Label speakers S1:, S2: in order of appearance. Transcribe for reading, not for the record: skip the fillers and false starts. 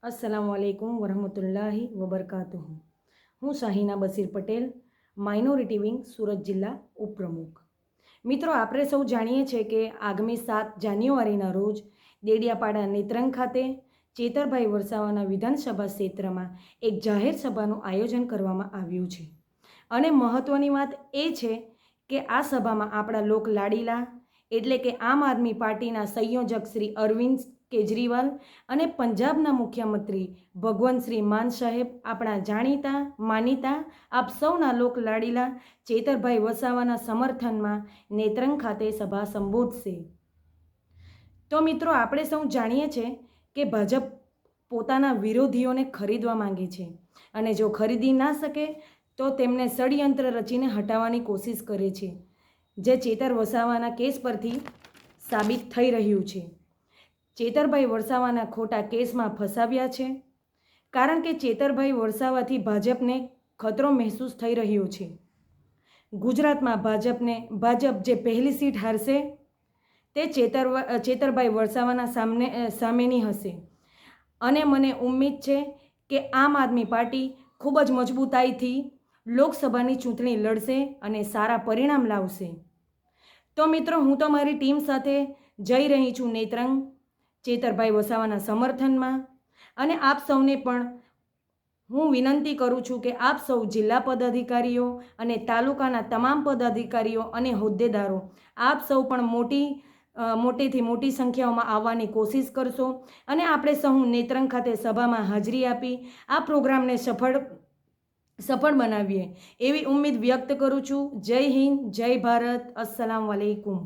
S1: अस्सलामुअलैकुम वरहमतुल्लाहि वबरकातुहू। હું શાહીના બશીર પટેલ, માઇનોરિટી વિંગ સુરત જિલ્લા ઉપપ્રમુખ। મિત્રો, આપણે સૌ જાણીએ છીએ કે આગામી 7 જાન્યુઆરીના રોજ દેડિયાપાડા નેત્રંગ ખાતે ચેતરભાઈ વરસાવાના વિધાનસભા ક્ષેત્રમાં એક જાહેર સભાનું આયોજન કરવામાં આવ્યું છે અને મહત્ત્વની વાત એ છે કે આ સભામાં આપણા લોક લાડીલા એટલે કે આમ આદમી પાર્ટીના સંયોજક શ્રી અરવિંદ કેજરીવાલ અને પંજાબના મુખ્યમંત્રી ભગવંત શ્રી માન સાહેબ આપણા જાણીતા માનીતા આપ સૌના લોક લાડીલા ચેતરભાઈ વસાવાના સમર્થનમાં નેત્રંગ ખાતે સભા સંબોધશે। તો મિત્રો, આપણે સૌ જાણીએ છીએ કે ભાજપ પોતાના વિરોધીઓને ખરીદવા માંગે છે અને જો ખરીદી ના શકે તો તેમને ષડયંત્ર રચીને હટાવવાની કોશિશ કરે છે, જે ચેતર વસાવાના કેસ પરથી સાબિત થઈ રહ્યું છે। ચેતરભાઈ વરસાવાના ખોટા કેસમાં ફસાવ્યા છે, કારણ કે ચેતરભાઈ વરસાવાથી ભાજપને ખતરો મહેસૂસ થઈ રહ્યો છે। ગુજરાતમાં ભાજપ જે પહેલી સીટ હારશે તે ચેતરભાઈ વરસાવાના સામેની હશે અને મને ઉમ્મીદ છે કે આમ આદમી પાર્ટી ખૂબ જ મજબૂતાઈથી લોકસભાની ચૂંટણી લડશે અને સારા પરિણામ લાવશે। તો મિત્રો, હું તો મારી ટીમ સાથે જઈ રહી છું નેત્રંગ ચેતરભાઈ વસાવાના સમર્થનમાં અને આપ સૌને પણ હું વિનંતી કરું છું કે આપ સૌ જિલ્લા પદાધિકારીઓ અને તાલુકાના તમામ પદાધિકારીઓ અને હોદ્દેદારો આપ સૌ પણ મોટેથી મોટી સંખ્યાઓમાં આવવાની કોશિશ કરશો અને આપણે સૌ નેત્રંગ ખાતે સભામાં હાજરી આપી આ પ્રોગ્રામને સફળ બનાવીએ એવી ઉમ્મીદ વ્યક્ત કરું છું। જય હિન્દ, જય ભારત, અસ્સલામ વાલેકુમ।